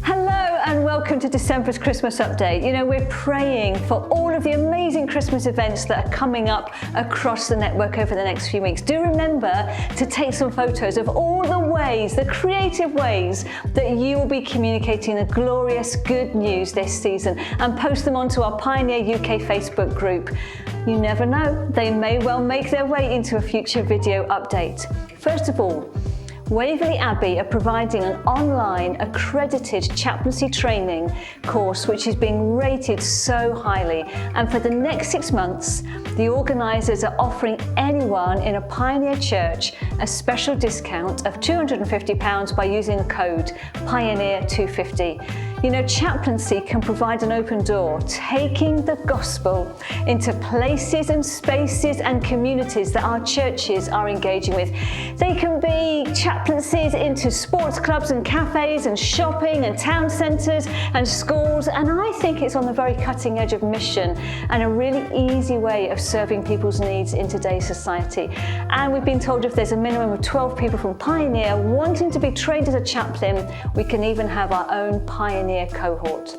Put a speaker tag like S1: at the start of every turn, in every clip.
S1: Hello and welcome to December's Christmas update. You know, we're praying for all of the amazing Christmas events that are coming up across the network over the next few weeks. Do remember to take some photos of all the ways, the creative ways that you will be communicating the glorious good news this season and post them onto our Pioneer UK Facebook group. You never know, they may well make their way into a future video update. First of all, Waverley Abbey are providing an online accredited chaplaincy training course which is being rated so highly, and for the next 6 months the organisers are offering anyone in a Pioneer church a special discount of £250 by using the code Pioneer250. You know, chaplaincy can provide an open door, taking the gospel into places and spaces and communities that our churches are engaging with. They can be chaplaincies into sports clubs and cafes and shopping and town centres and schools, and I think it's on the very cutting edge of mission and a really easy way of serving people's needs in today's society. And we've been told if there's a minimum of 12 people from Pioneer wanting to be trained as a chaplain, we can even have our own Pioneer cohort.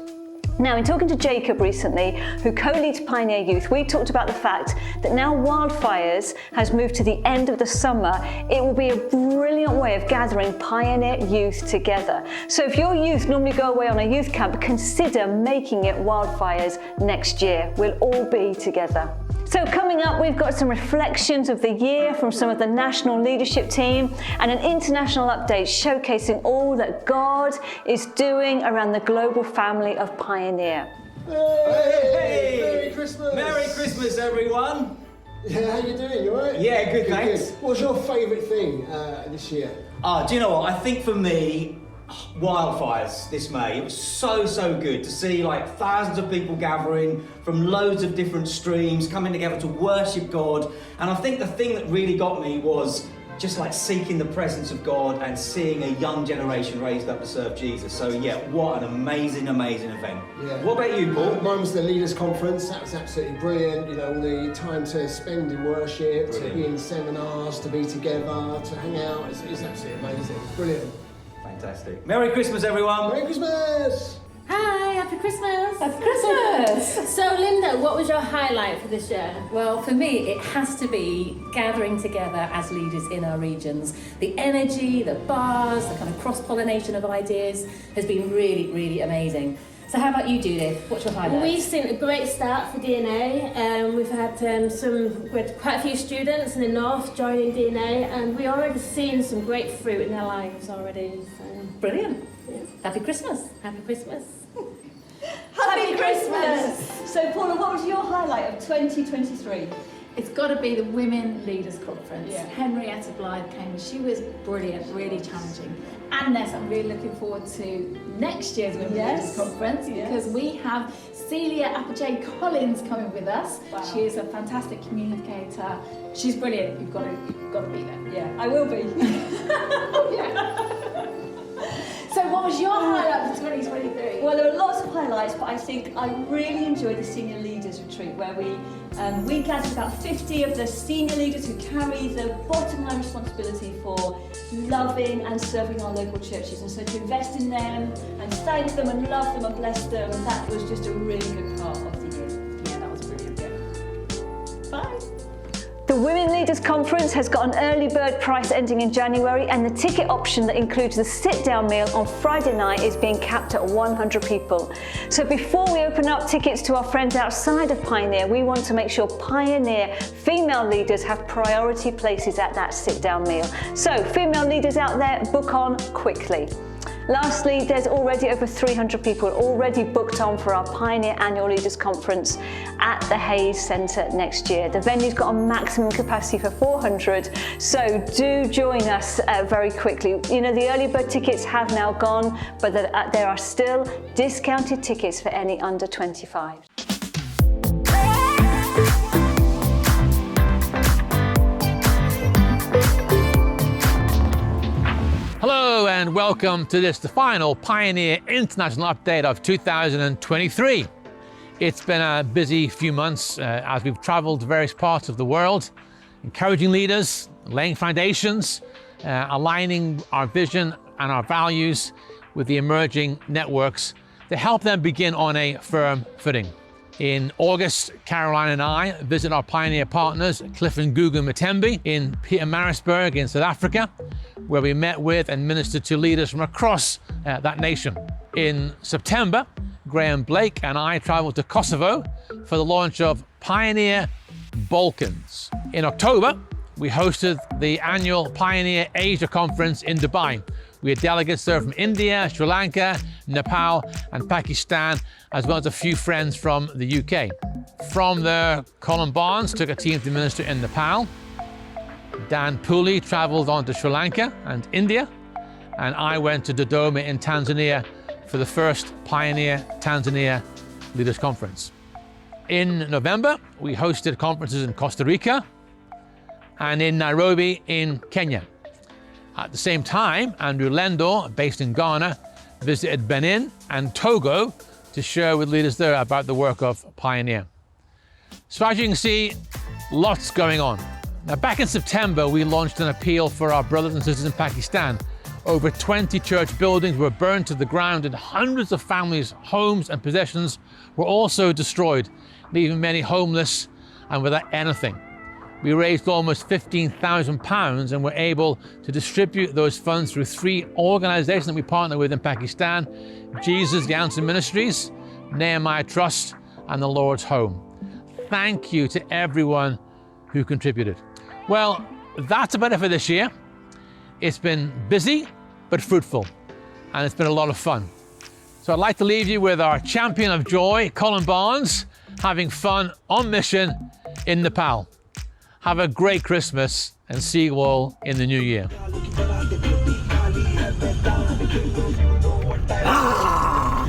S1: Now, in talking to Jacob recently, who co-leads Pioneer Youth, we talked about the fact that now Wildfires has moved to the end of the summer. It will be a brilliant way of gathering Pioneer Youth together. So if your youth normally go away on a youth camp, consider making it Wildfires next year. We'll all be together. So coming up, we've got some reflections of the year from some of the national leadership team and an international update showcasing all that God is doing around the global family of Pioneer.
S2: Hey!
S3: Merry Christmas!
S2: Merry Christmas, everyone!
S3: Yeah, how you doing? You alright?
S2: Yeah, good, thanks.
S3: Good. What's your favourite thing this year?
S2: Do you know what? I think for me, Wildfires this May. It was so good to see like thousands of people gathering from loads of different streams, coming together to worship God. And I think the thing that really got me was just like seeking the presence of God and seeing a young generation raised up to serve Jesus. So yeah, what an amazing event.
S3: Yeah.
S2: What about you, Paul?
S3: Mine was the Leaders Conference. That was absolutely brilliant. You know, all the time to spend in worship,
S2: Brilliant.
S3: to be in seminars, to be together, to hang out. It's absolutely amazing. Brilliant.
S2: Fantastic. Merry Christmas, everyone!
S3: Merry Christmas!
S4: Hi, happy Christmas!
S5: Happy Christmas!
S4: So Linda, what was your highlight for this year?
S5: Well, for me, it has to be gathering together as leaders in our regions. The energy, the buzz, the kind of cross-pollination of ideas has been really amazing. So how about you, Judith? What's your highlight?
S4: We've seen a great start for DNA. We've had quite a few students in the north joining DNA, and we're already seeing some great fruit in their lives already. So.
S5: Brilliant.
S4: Yeah.
S5: Happy Christmas.
S4: Happy Christmas.
S6: Happy Christmas! So Paula, what was your highlight of 2023?
S7: It's got to be the Women Leaders Conference.
S6: Yeah.
S7: Henrietta Blythe came. She was brilliant, really challenging. And Ness, I'm really looking forward to next year's Women Leaders Conference because we have Celia Apogee Collins coming with us.
S6: Wow.
S7: She is a fantastic communicator. She's brilliant. You've got to be there.
S6: Yeah, I will be.
S7: So what was your highlight for 2023?
S6: Well, there are lots of highlights, but I think I really enjoyed the Senior Leaders Retreat where we gathered about 50 of the senior leaders who carry the bottom line responsibility for loving and serving our local churches. And so to invest in them and thank them and love them and bless them, that was just a really good part of the year.
S7: Yeah, that was brilliant. Yeah.
S6: Bye.
S1: The Women Leaders Conference has got an early bird price ending in January, and the ticket option that includes the sit-down meal on Friday night is being capped at 100 people. So before we open up tickets to our friends outside of Pioneer, we want to make sure Pioneer female leaders have priority places at that sit-down meal. So female leaders out there, book on quickly. Lastly, there's already over 300 people already booked on for our Pioneer Annual Leaders Conference at the Hayes Centre next year. The venue's got a maximum capacity for 400, so do join us very quickly. You know, the early bird tickets have now gone, but there are still discounted tickets for any under 25.
S8: Hello and welcome to the final Pioneer International Update of 2023. It's been a busy few months as we've travelled to various parts of the world, encouraging leaders, laying foundations, aligning our vision and our values with the emerging networks to help them begin on a firm footing. In August, Caroline and I visit our pioneer partners, Cliff and Gugu Matembe, in Pietermaritzburg in South Africa, where we met with and ministered to leaders from across that nation. In September, Graham Blake and I traveled to Kosovo for the launch of Pioneer Balkans. In October, we hosted the annual Pioneer Asia Conference in Dubai. We had delegates there from India, Sri Lanka, Nepal, and Pakistan, as well as a few friends from the UK. From there, Colin Barnes took a team to minister in Nepal. Dan Pooley traveled on to Sri Lanka and India, and I went to Dodoma in Tanzania for the first Pioneer Tanzania Leaders Conference. In November, we hosted conferences in Costa Rica and in Nairobi in Kenya. At the same time, Andrew Lendor, based in Ghana, visited Benin and Togo to share with leaders there about the work of Pioneer. So as you can see, lots going on. Now, back in September, we launched an appeal for our brothers and sisters in Pakistan. Over 20 church buildings were burned to the ground and hundreds of families' homes and possessions were also destroyed, leaving many homeless and without anything. We raised almost £15,000 and were able to distribute those funds through 3 organizations that we partner with in Pakistan: Jesus the Answer Ministries, Nehemiah Trust, and the Lord's Home. Thank you to everyone who contributed. Well, that's about it for this year. It's been busy, but fruitful, and it's been a lot of fun. So I'd like to leave you with our champion of joy, Colin Barnes, having fun on mission in Nepal. Have a great Christmas and see you all in the new year.
S3: Ah!